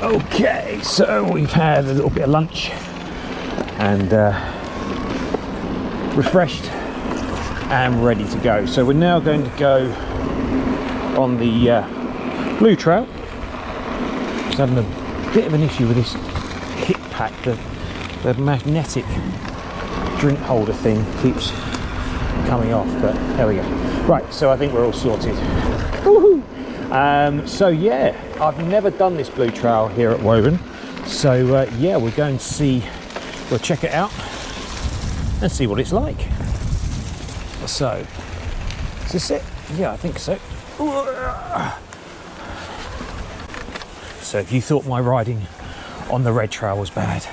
Okay, so we've had a little bit of lunch and refreshed and ready to go. So we're now going to go on the Blue Trail. Just having a bit of an issue with this hip pack. The magnetic drink holder thing keeps coming off, but there we go. Right, so I think we're all sorted. Woohoo! So yeah, I've never done this Blue Trail here at Woburn, so yeah, we're going to see, we'll check it out and see what it's like. So, is this it? Yeah, I think so. So if you thought my riding on the Red Trail was bad,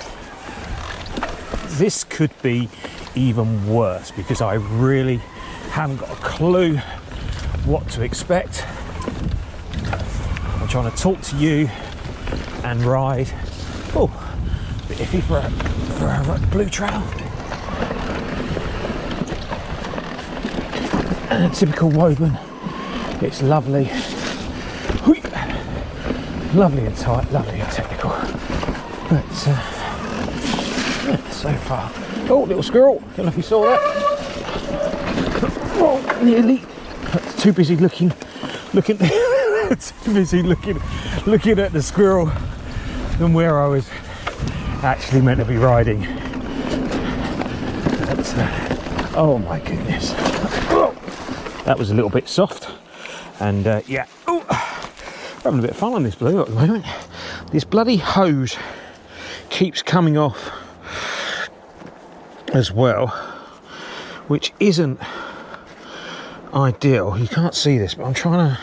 this could be even worse, because I really haven't got a clue what to expect. I'm trying to talk to you and ride. Oh, a bit iffy for a Blue Trail. And typical Woburn, it's lovely. Lovely and tight, lovely and technical. But yeah, so far. Oh, little squirrel, don't know if you saw that. Oh, nearly. Too busy looking too busy looking at the squirrel than where I was actually meant to be riding. But, oh my goodness. Oh, that was a little bit soft. And yeah, oh, we're having a bit of fun on this Blue at the moment. This bloody hose keeps coming off as well, which isn't ideal. You can't see this, but I'm trying to,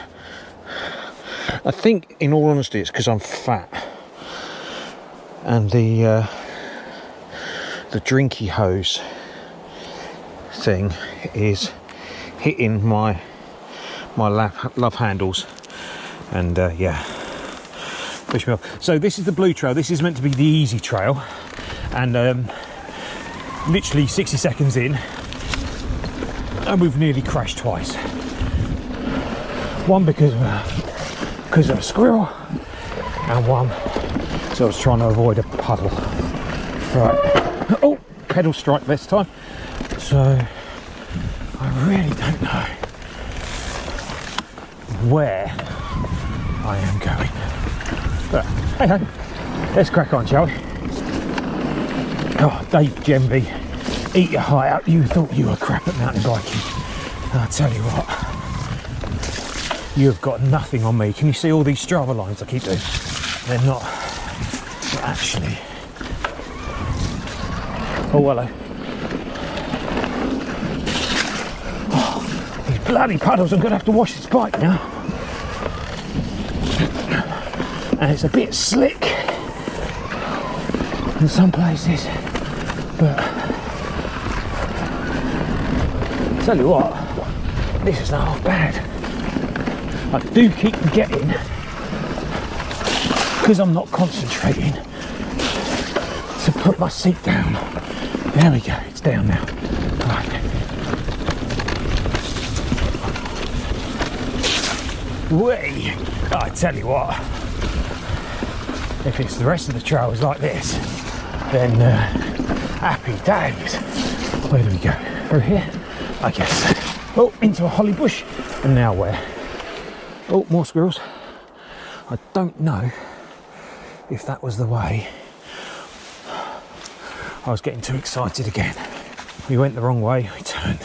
I think in all honesty it's because I'm fat, and the drinky hose thing is hitting my love handles, and yeah, push me off. So this is the Blue Trail. This is meant to be the easy trail, and literally 60 seconds in and we've nearly crashed twice. One because of a squirrel, and one so I was trying to avoid a puddle. Right, oh, pedal strike this time. So I really don't know where I am going, but hey ho, let's crack on, shall we? Oh, Dave Gemby, eat your heart out. You thought you were crap at mountain biking. I'll tell you what, you've got nothing on me. Can you see all these Strava lines I keep doing? They're not actually. Oh, hello. Oh, these bloody puddles, I'm going to have to wash this bike now. And it's a bit slick in some places, but tell you what, this is not half bad. I do keep forgetting, because I'm not concentrating, to put my seat down. There we go, it's down now. Right. Way, I tell you what, if it's the rest of the trails like this, then happy days. Where do we go? Through here? I guess. Oh, into a holly bush. And now where? Oh, more squirrels. I don't know if that was the way. I was getting too excited again. We went the wrong way, we turned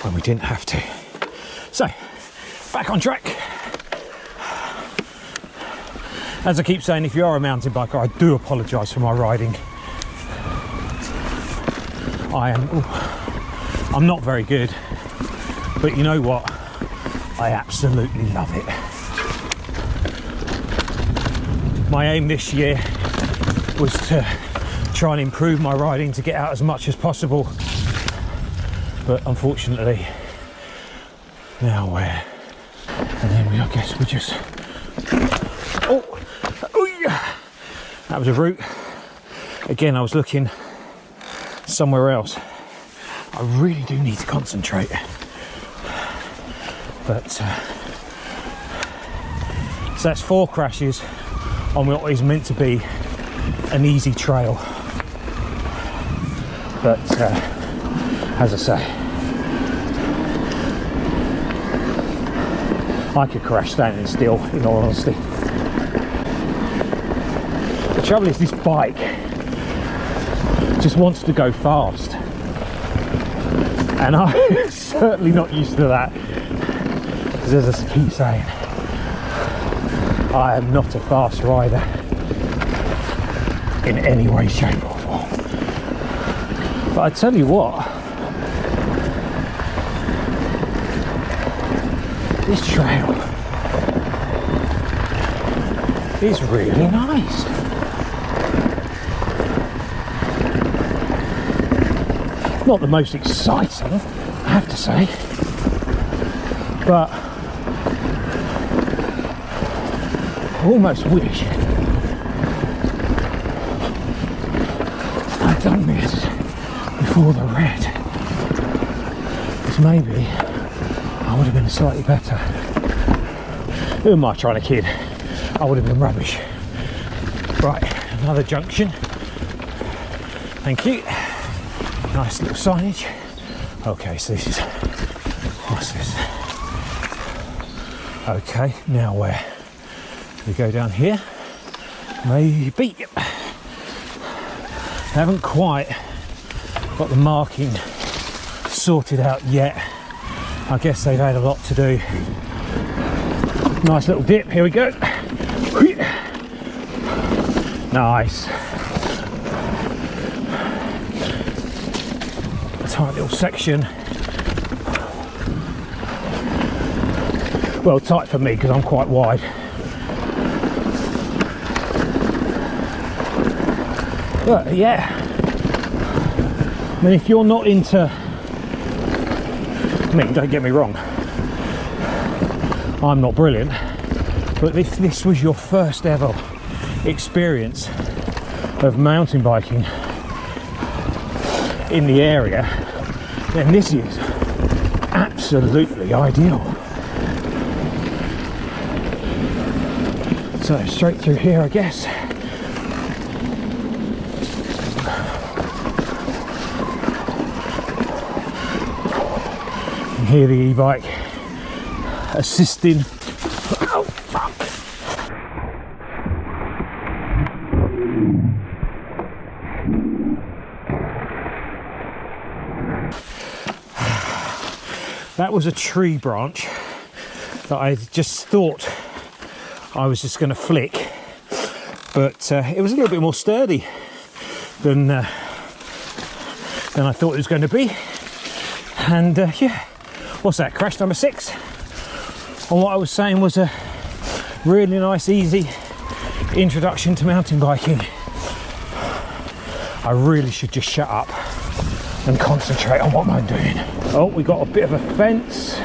when we didn't have to. So, back on track. As I keep saying, if you are a mountain biker, I do apologise for my riding. I'm not very good, but you know what? I absolutely love it. My aim this year was to try and improve my riding, to get out as much as possible, but unfortunately, now where? And then I guess we just, that was a route. Again, I was looking somewhere else. I really do need to concentrate, but so that's 4 crashes on what is meant to be an easy trail. But as I say, I could crash standing still, in all honesty. The trouble is, this bike just wants to go fast, and I'm certainly not used to that, because as I keep saying, I am not a fast rider in any way, shape or form. But I tell you what, this trail is really nice. Not the most exciting, I have to say, but I almost wish I'd done this before the red, because maybe I would have been slightly better. Who am I trying to kid? I would have been rubbish. Right, another junction. Thank you. Nice little signage. Okay, so this is, what's this? Okay, now where? We go down here. Maybe. Yep. Haven't quite got the marking sorted out yet. I guess they've had a lot to do. Nice little dip, here we go. Nice. A tight little section. Well, tight for me because I'm quite wide. But yeah, I mean, if you're not into, I mean, don't get me wrong, I'm not brilliant, but if this was your first ever experience of mountain biking in the area, then this is absolutely ideal. So straight through here, I guess. Hear the e-bike assisting. Oh, fuck. That was a tree branch that I just thought I was just going to flick, but it was a little bit more sturdy than I thought it was going to be. And yeah, what's that? Crash number 6. And what I was saying was a really nice, easy introduction to mountain biking. I really should just shut up and concentrate on what I'm doing. Oh, we got a bit of a fence.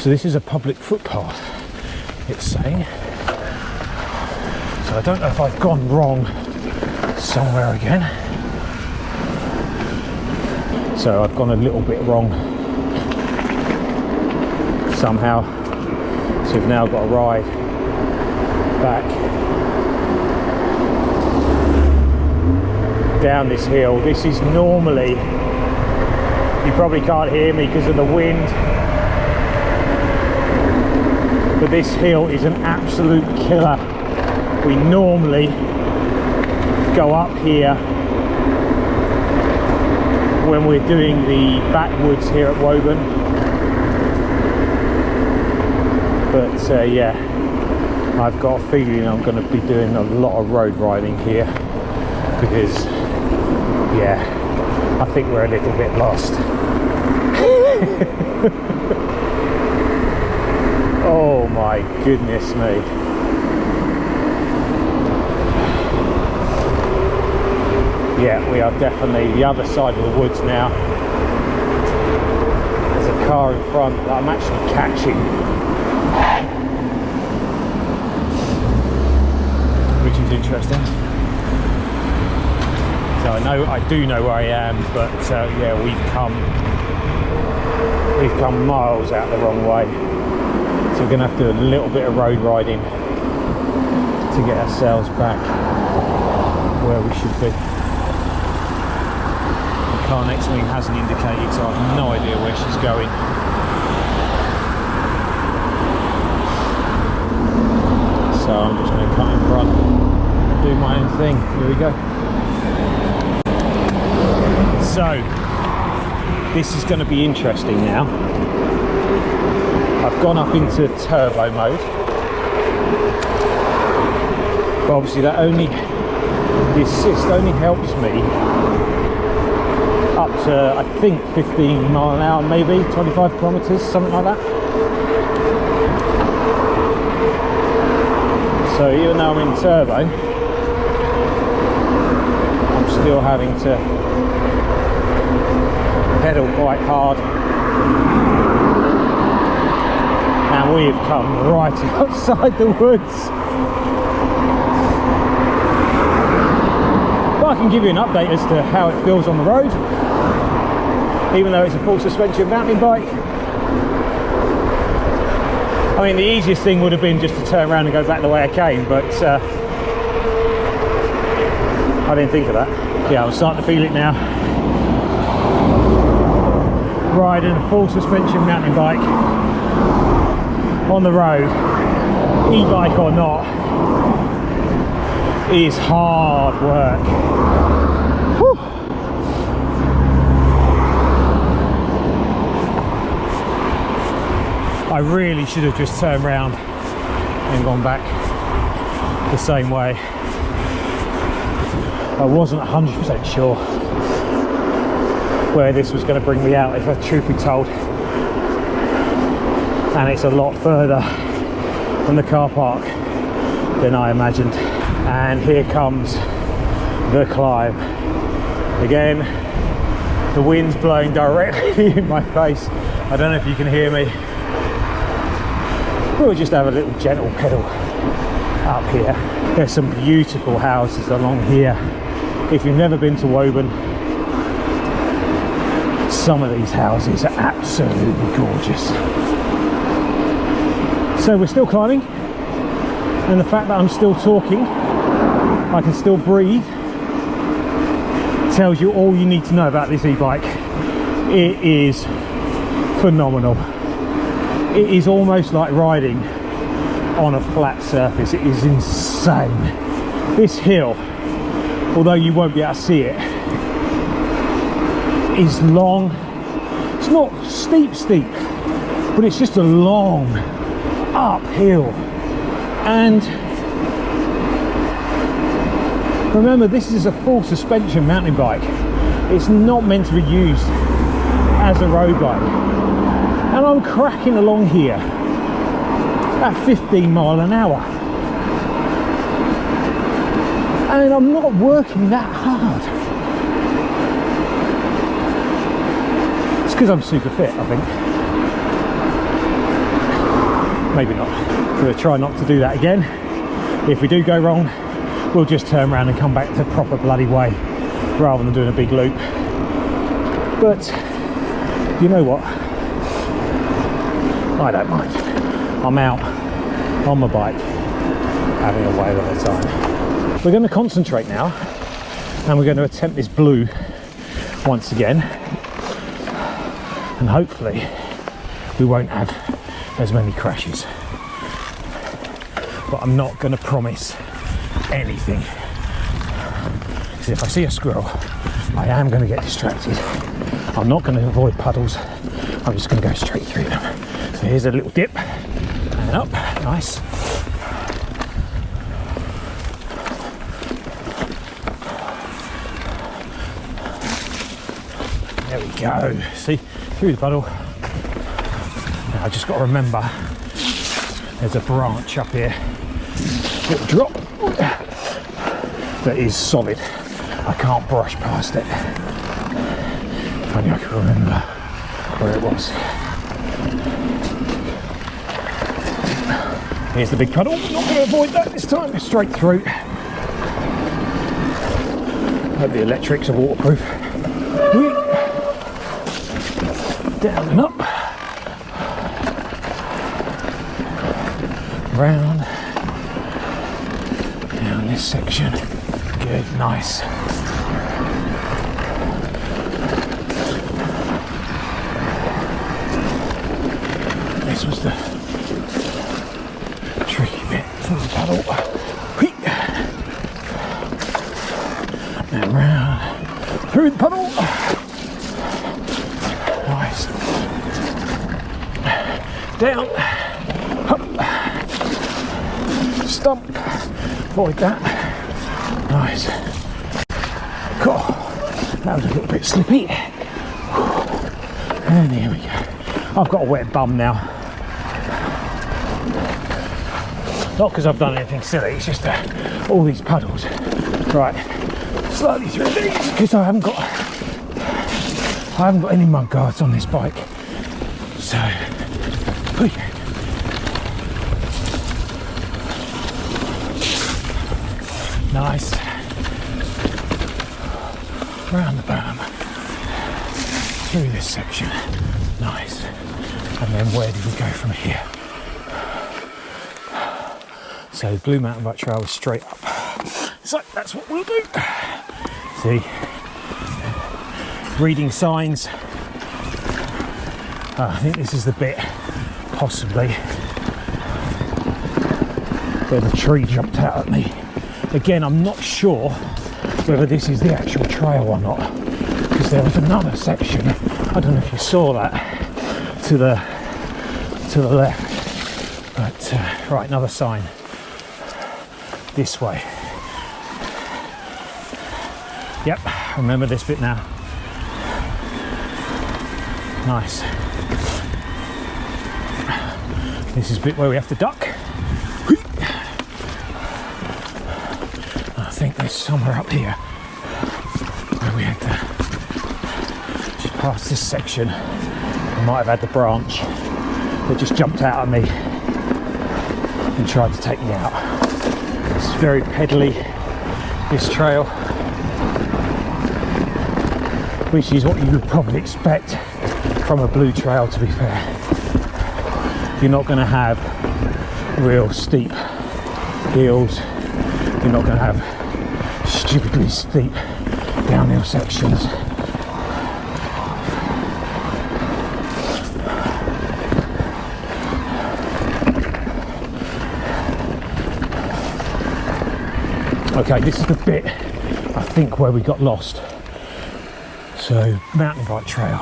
So this is a public footpath, it's saying. So I don't know if I've gone wrong somewhere again. So I've gone a little bit wrong somehow. So we've now got to ride back down this hill. This is normally, you probably can't hear me because of the wind, but this hill is an absolute killer. We normally go up here when we're doing the backwoods here at Woburn, but yeah, I've got a feeling I'm going to be doing a lot of road riding here, because yeah, I think we're a little bit lost. Oh my goodness me. Yeah, we are definitely the other side of the woods now. There's a car in front that I'm actually catching, which is interesting. So I do know where I am, but yeah, we've come miles out the wrong way. So we're going to have to do a little bit of road riding to get ourselves back where we should be. The car next to me hasn't indicated, so I have no idea where she's going. So I'm just going to cut in front and do my own thing. Here we go. So this is going to be interesting now. I've gone up into turbo mode, but obviously that only, the assist only helps me up to, I think, 15 mile an hour, maybe 25 kilometers, something like that. So even though I'm in turbo, I'm still having to pedal quite hard. And we have come right outside the woods. But I can give you an update as to how it feels on the road, even though it's a full suspension mountain bike. I mean, the easiest thing would have been just to turn around and go back the way I came, but I didn't think of that. Yeah, I'm starting to feel it now. Riding a full suspension mountain bike on the road, e-bike or not, is hard work. Whew. I really should have just turned around and gone back the same way. I wasn't 100% sure where this was going to bring me out, if I truth be told. And it's a lot further from the car park than I imagined. And here comes the climb. Again, the wind's blowing directly in my face. I don't know if you can hear me. We'll just have a little gentle pedal up here. There's some beautiful houses along here. If you've never been to Woburn, some of these houses are absolutely gorgeous. So we're still climbing, and the fact that I'm still talking, I can still breathe, tells you all you need to know about this e-bike. It is phenomenal. It is almost like riding on a flat surface. It is insane. This hill, although you won't be able to see it, is long. It's not steep, but it's just a long uphill. And remember, this is a full suspension mountain bike. It's not meant to be used as a road bike. And I'm cracking along here at 15 mile an hour. And I'm not working that hard. It's because I'm super fit, I think. Maybe not. So we'll try not to do that again. If we do go wrong, we'll just turn around and come back the proper bloody way rather than doing a big loop. But you know what? I don't mind. I'm out on my bike having a whale of a time. We're going to concentrate now, and we're going to attempt this blue once again, and hopefully we won't have as many crashes. But I'm not going to promise anything, because if I see a squirrel, I am going to get distracted. I'm not going to avoid puddles. I'm just going to go straight through them. So here's a little dip and up. Nice. There we go. See, through the puddle. Now I just got to remember there's a branch up here, little drop, that is solid. I can't brush past it. If only I could remember where it was. Here's the big puddle. Not going to avoid that this time. Straight through. Hope the electrics are waterproof. Down and up. round, down this section. Good, nice. This was the tricky bit for the paddle. And round through the puddle. Nice. Down. Up. Stump. Avoid that. Nice. Cool. That was a little bit slippy. And here we go. I've got a wet bum now. Not because I've done anything silly, it's just all these puddles. Right. Slowly through these because I haven't got any mud guards on this bike. So nice. Round the berm. Through this section. Nice. And then where do we go from here? So Blue Mountain Bike Trail is straight up. So that's what we'll do. See, reading signs. I think this is the bit, possibly, where the tree jumped out at me. Again, I'm not sure whether this is the actual trail or not, because there was another section, I don't know if you saw that, to the left. But, right, another sign. This way. Yep, remember this bit now. Nice. This is the bit where we have to duck. I think there's somewhere up here where we had to just past this section. I might have had the branch that just jumped out at me and tried to take me out. It's very pedally, this trail, which is what you would probably expect from a blue trail, to be fair. You're not going to have real steep hills, you're not going to have stupidly steep downhill sections. Okay, this is the bit, I think, where we got lost. So, mountain bike trail.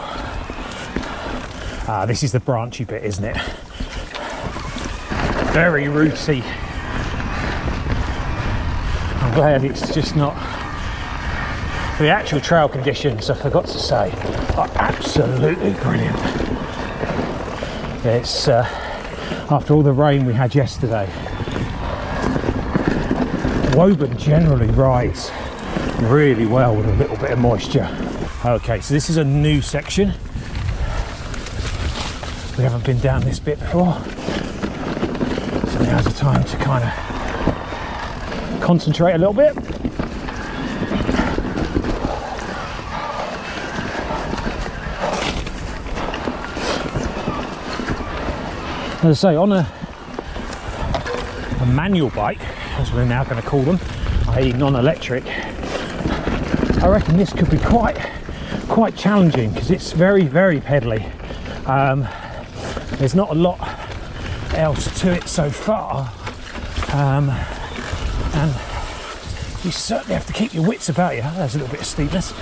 This is the branchy bit, isn't it? Very rooty. I'm glad it's just not... The actual trail conditions, I forgot to say, are absolutely brilliant. It's, after all the rain we had yesterday, Woburn generally rides really well with a little bit of moisture. Okay, so this is a new section. We haven't been down this bit before. So now's the time to kind of concentrate a little bit. As I say, on a manual bike, as we're now going to call them, i.e. non-electric, I reckon this could be quite challenging because it's very, very pedally. There's not a lot else to it so far, and you certainly have to keep your wits about you. There's a little bit of steepness.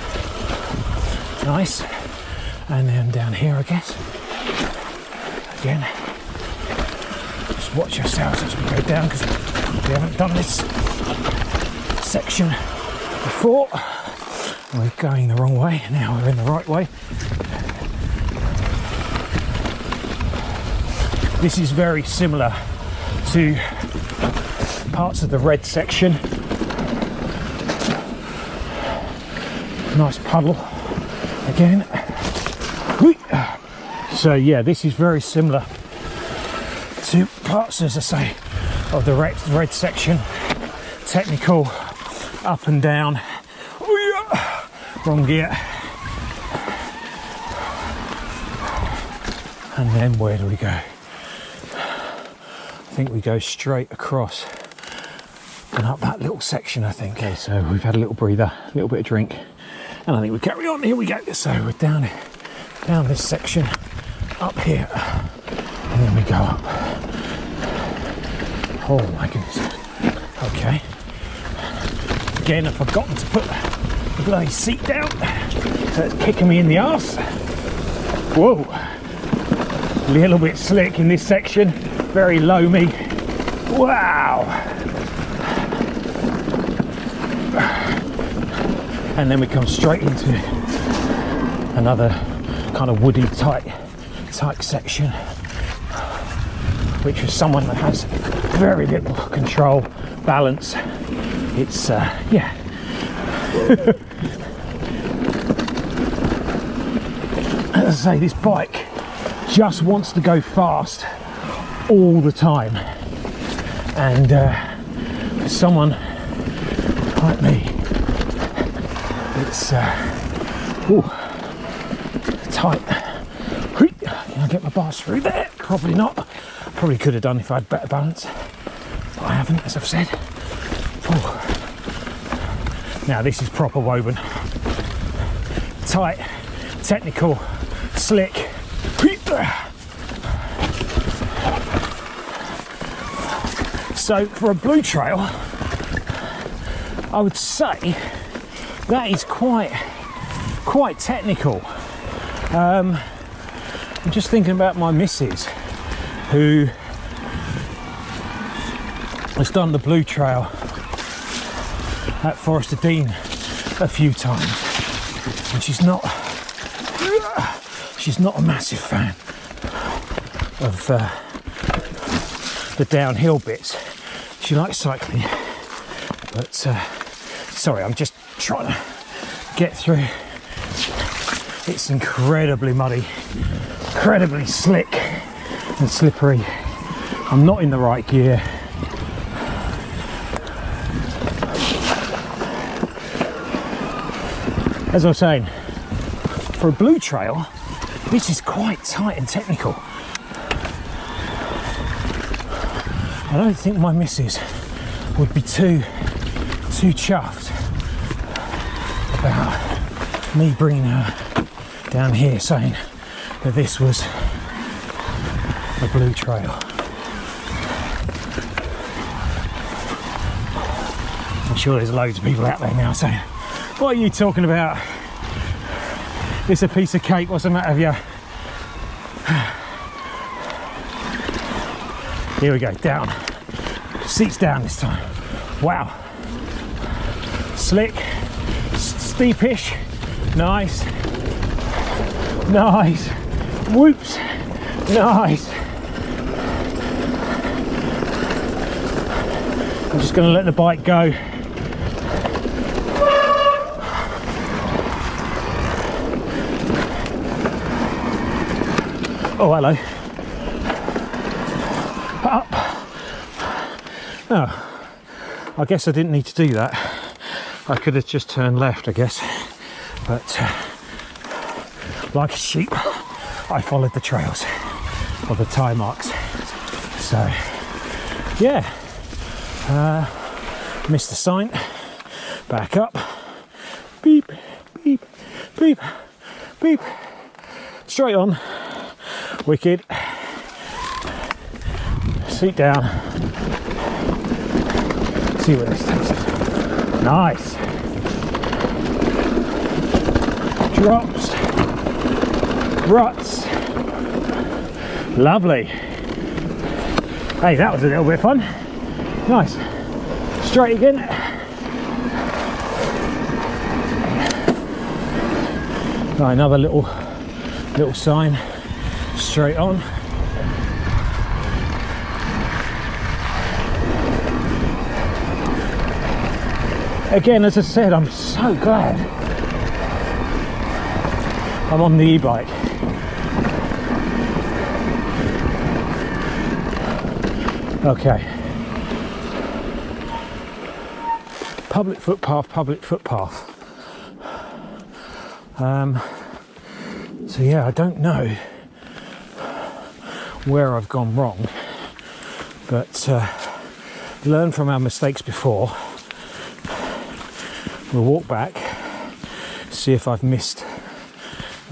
Nice. And then down here, I guess. Again, just watch yourselves as we go down because we haven't done this section before. We're going the wrong way, now we're in the right way. This is very similar to parts of the red section. Nice puddle again. So yeah, this is very similar to parts, as I say, of the red section. Technical, up and down. Wrong gear. And then where do we go? I think we go straight across and up that little section, I think. Okay, so we've had a little breather, a little bit of drink, and I think we carry on. Here we go. So we're down this section, up here, and then we go up. Oh my goodness. Okay. Again, I've forgotten to put the bloody seat down, so it's kicking me in the arse. Whoa. A little bit slick in this section, very loamy. Wow. And then we come straight into another kind of woody tight section, which for someone that has very little control, balance, it's yeah. As I say, this bike just wants to go fast all the time, and for someone like me, it's tight. Can I get my bars through there? Probably not. Probably could have done if I had better balance, but I haven't, as I've said. Ooh. Now this is proper Woburn. Tight, technical, slick. So for a blue trail, I would say that is quite technical. I'm just thinking about my missus, who has done the blue trail at Forest of Dean a few times, and she's not a massive fan of the downhill bits. She likes cycling, but sorry, I'm just trying to get through. It's incredibly muddy, incredibly slick and slippery. I'm not in the right gear. As I was saying, for a blue trail, this is quite tight and technical. I don't think my missus would be too chuffed about me bringing her down here, saying that this was a blue trail. I'm sure there's loads of people out there now saying, what are you talking about? It's a piece of cake, what's the matter with you? Here we go, down. Seats down this time. Wow. Slick, steepish, nice. Nice. Whoops. Nice. I'm just going to let the bike go. Oh, hello. Up. Oh, I guess I didn't need to do that. I could have just turned left, I guess. But like a sheep, I followed the trails or the tyre marks. So, yeah. Missed the sign. Back up. Beep, beep, beep, beep. Straight on. Wicked. Seat down. See where this takes us. Nice. Drops. Ruts. Lovely. Hey, that was a little bit of fun. Nice. Straight again. Right, another little sign. Straight on. Again, as I said, I'm so glad I'm on the e-bike. Okay. Public footpath, public footpath. So yeah, I don't know where I've gone wrong, but learn from our mistakes before. We'll walk back, see if I've missed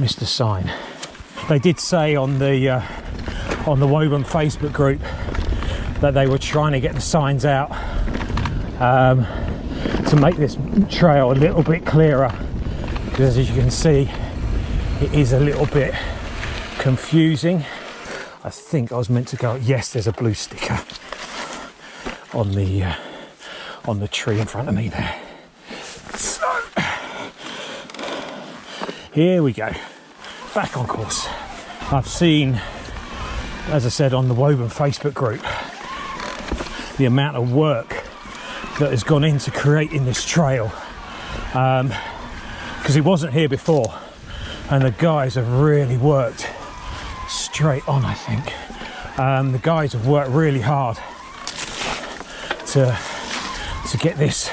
a sign. They did say on the Woburn Facebook group that they were trying to get the signs out to make this trail a little bit clearer, because as you can see, it is a little bit confusing. I think I was meant to go, yes, there's a blue sticker on the tree in front of me there. So here we go, back on course. I've seen, as I said, on the Woburn Facebook group, the amount of work that has gone into creating this trail, because it wasn't here before, and the guys have really worked straight on. I think the guys have worked really hard to get this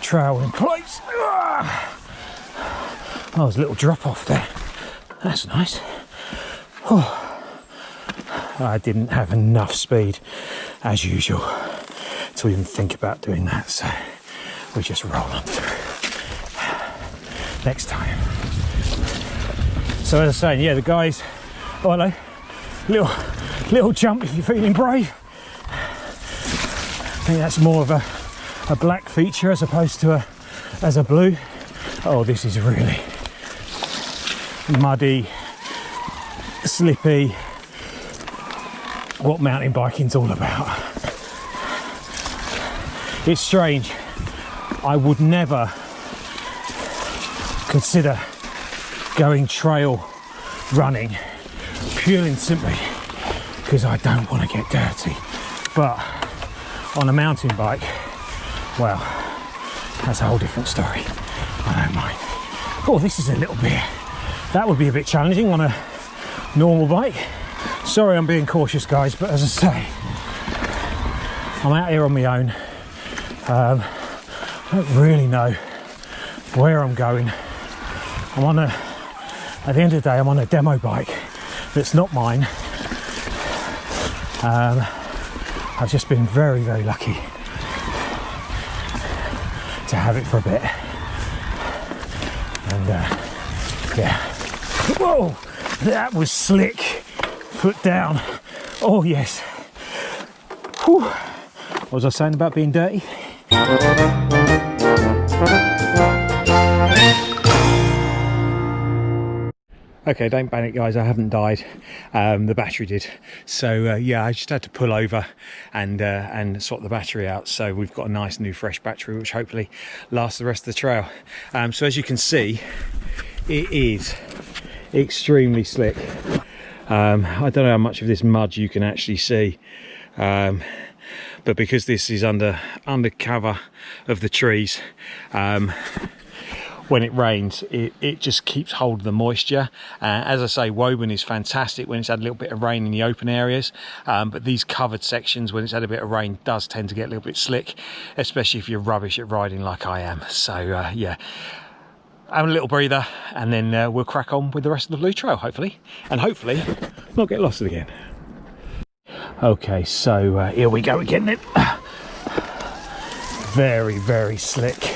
trail in place. Oh, there's a little drop off there. That's nice. Oh, I didn't have enough speed, as usual, to even think about doing that, so we just roll on through next time. So as I was saying, yeah, the guys, oh hello, little jump if you're feeling brave. I think that's more of a black feature as opposed to a blue. Oh, this is really muddy, slippy, what mountain biking's all about. It's strange. I would never consider going trail running purely and simply because I don't want to get dirty. But on a mountain bike, well, that's a whole different story. I don't mind. Oh, this is a little bit, that would be a bit challenging on a normal bike. Sorry I'm being cautious, guys, but as I say, I'm out here on my own. I don't really know where I'm going. At the end of the day, I'm on a demo bike that's not mine. I've just been very, very lucky to have it for a bit. And yeah. Whoa, that was slick. Foot down. Oh yes. Whew. What was I saying about being dirty? Okay, don't panic, guys, I haven't died. The battery did. So yeah, I just had to pull over and swap the battery out. So we've got a nice new fresh battery, which hopefully lasts the rest of the trail. So as you can see, it is extremely slick. I don't know how much of this mud you can actually see, but because this is under cover of the trees, when it rains, it just keeps hold of the moisture. As I say, Woburn is fantastic when it's had a little bit of rain in the open areas, but these covered sections, when it's had a bit of rain, does tend to get a little bit slick, especially if you're rubbish at riding like I am. So yeah, have a little breather, and then we'll crack on with the rest of the Blue Trail, hopefully, and hopefully not get lost again. Okay, so here we go again then. Very, very slick.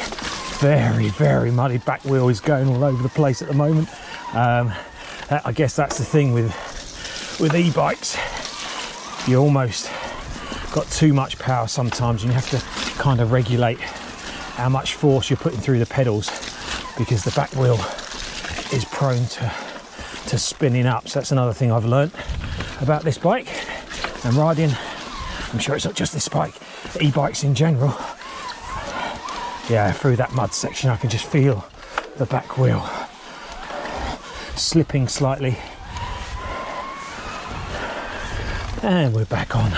Very, very muddy. Back wheel is going all over the place at the moment. I guess that's the thing with e-bikes. You almost got too much power sometimes, and you have to kind of regulate how much force you're putting through the pedals, because the back wheel is prone to spinning up. So that's another thing I've learnt about this bike and riding. I'm sure it's not just this bike, e-bikes in general. Yeah, through that mud section I can just feel the back wheel slipping slightly. And we're back on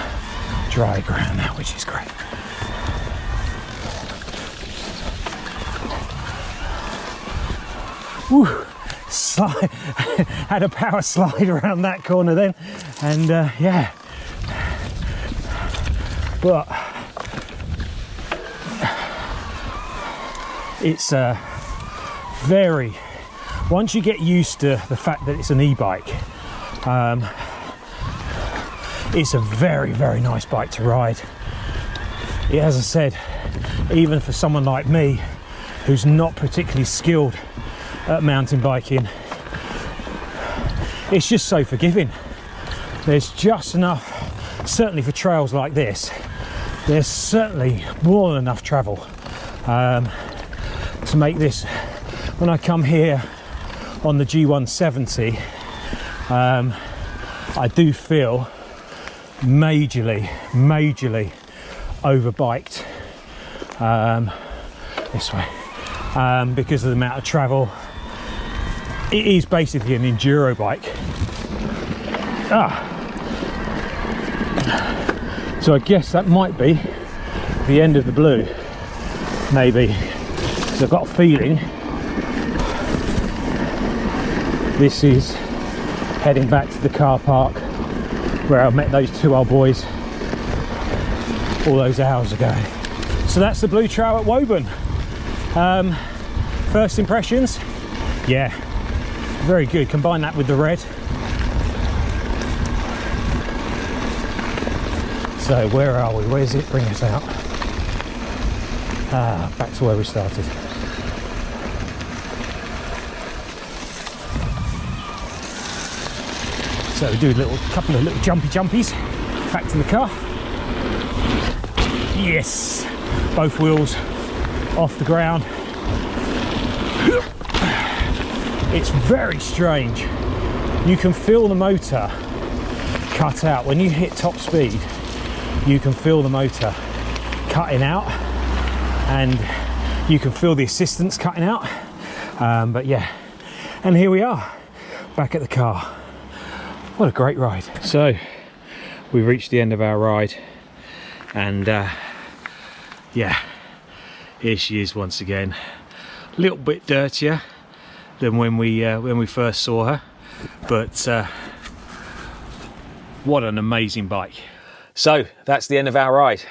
dry ground now, which is great. Woo, slide. Had a power slide around that corner then, and yeah, but it's very, once you get used to the fact that it's an e-bike, it's a very, very nice bike to ride. Yeah, as I said, even for someone like me who's not particularly skilled at mountain biking, it's just so forgiving. There's just enough, certainly for trails like this, there's certainly more than enough travel to make this. When I come here on the G170, I do feel majorly overbiked this way because of the amount of travel. It is basically an enduro bike. So I guess that might be the end of the blue, maybe, because I've got a feeling this is heading back to the car park where I met those two old boys all those hours ago. So that's the blue trail at Woburn. First impressions, yeah, very good. Combine that with the red. So where are we? Where does it bring us out? Back to where we started. So we do a couple of little jumpies back to the car. Yes, both wheels off the ground. It's very strange. You can feel the motor cut out when you hit top speed. You can feel the motor cutting out, and you can feel the assistance cutting out. But yeah, and here we are back at the car. What a great ride. So we've reached the end of our ride, and yeah, here she is once again. A little bit dirtier than when we first saw her, but what an amazing bike. So that's the end of our ride.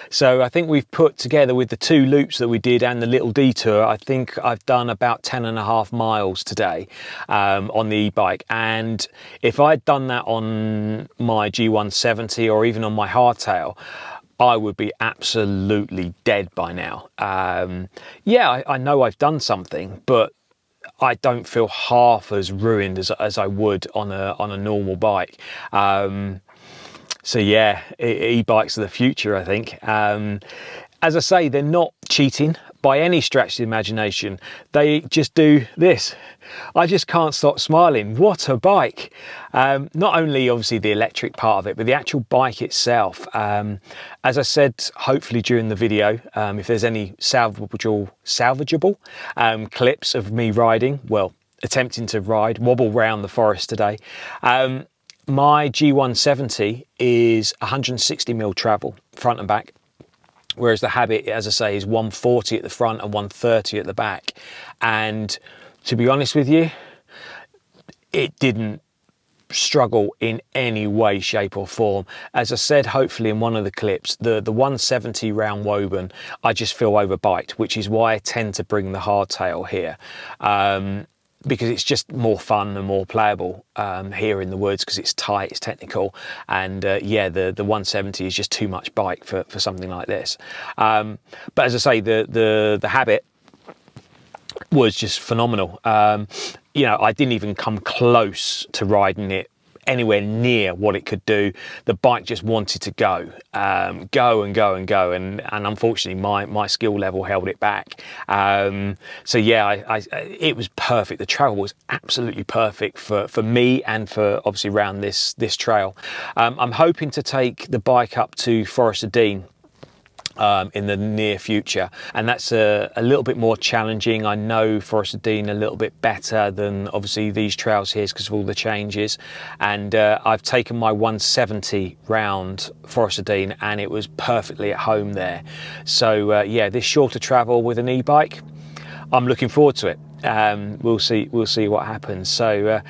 So I think we've put together, with the 2 loops that we did and the little detour, I think I've done about 10.5 miles today on the e-bike. And if I'd done that on my G170 or even on my hardtail, I would be absolutely dead by now. Yeah, I know I've done something, but I don't feel half as ruined as I would on a normal bike. So yeah, e-bikes are the future, I think. As I say, they're not cheating by any stretch of the imagination. They just do this. I just can't stop smiling. What a bike. Not only obviously the electric part of it, but the actual bike itself. As I said, hopefully during the video, if there's any salvageable clips of me riding, well, attempting to wobble around the forest today. My G170 is 160mm travel, front and back. Whereas the Habit, as I say, is 140 at the front and 130 at the back. And to be honest with you, it didn't struggle in any way, shape or form. As I said, hopefully in one of the clips, the 170 round Woburn, I just feel overbiked, which is why I tend to bring the hardtail here. Because it's just more fun and more playable here in the woods, because it's tight, it's technical, and yeah, the 170 is just too much bike for something like this. But as I say, the Habit was just phenomenal. You know, I didn't even come close to riding it anywhere near what it could do. The bike just wanted to go and unfortunately my skill level held it back. So yeah, it was perfect. The trail was absolutely perfect for me and for obviously around this trail. I'm hoping to take the bike up to Forest of Dean in the near future, and that's a little bit more challenging. I know Forest of Dean a little bit better than obviously these trails here because of all the changes, and I've taken my 170 round Forest of Dean and it was perfectly at home there. So yeah, this shorter travel with an e-bike, I'm looking forward to it. We'll see what happens. So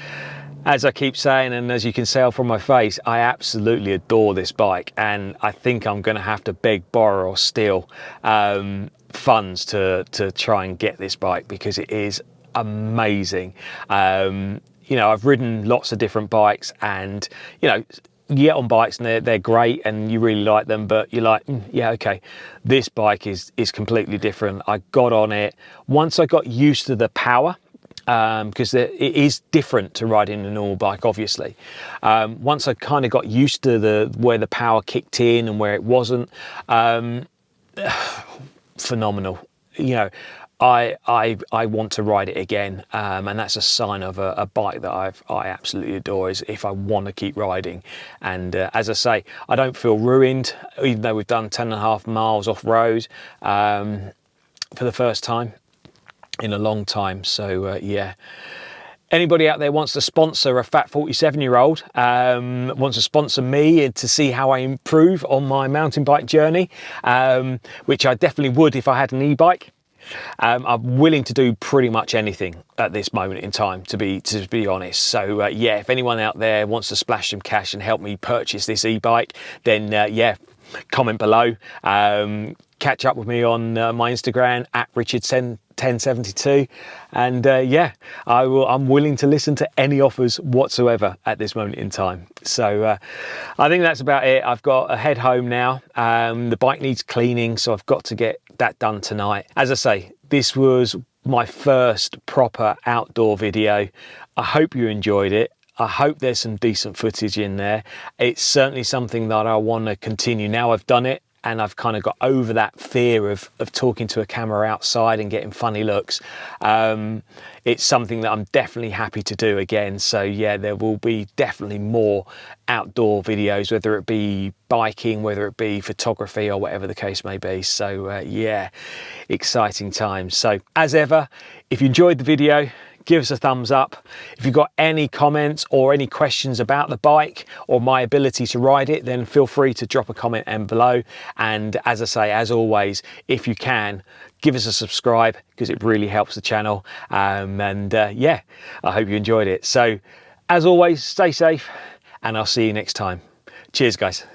as I keep saying, and as you can tell from my face, I absolutely adore this bike, and I think I'm going to have to beg, borrow or steal funds to try and get this bike, because it is amazing. You know, I've ridden lots of different bikes, and you know, you get on bikes and they're great and you really like them, but you're like, yeah, okay, this bike is completely different. I got on it. Once I got used to the power, because it is different to riding a normal bike, obviously. Once I kind of got used to where the power kicked in and where it wasn't, phenomenal. You know, I want to ride it again, and that's a sign of a bike that I absolutely adore, is if I want to keep riding. And as I say, I don't feel ruined, even though we've done 10.5 miles off road for the first time in a long time. So yeah, anybody out there wants to sponsor a fat 47-year-old, wants to sponsor me to see how I improve on my mountain bike journey, which I definitely would if I had an e-bike. I'm willing to do pretty much anything at this moment in time, to be honest. So yeah, if anyone out there wants to splash some cash and help me purchase this e-bike, then yeah, comment below. Catch up with me on my Instagram at Richard1072, and yeah, I'm willing to listen to any offers whatsoever at this moment in time. So I think that's about it. I've got to head home now. The bike needs cleaning, so I've got to get that done tonight. As I say, this was my first proper outdoor video. I hope you enjoyed it. I hope there's some decent footage in there. It's certainly something that I want to continue. Now I've done it and I've kind of got over that fear of talking to a camera outside and getting funny looks. It's something that I'm definitely happy to do again. So yeah, there will be definitely more outdoor videos, whether it be biking, whether it be photography, or whatever the case may be. So yeah, exciting times. So as ever, if you enjoyed the video, give us a thumbs up. If you've got any comments or any questions about the bike or my ability to ride it, then feel free to drop a comment in below. And as I say, as always, if you can, give us a subscribe, because it really helps the channel. And yeah, I hope you enjoyed it. So as always, stay safe, and I'll see you next time. Cheers, guys.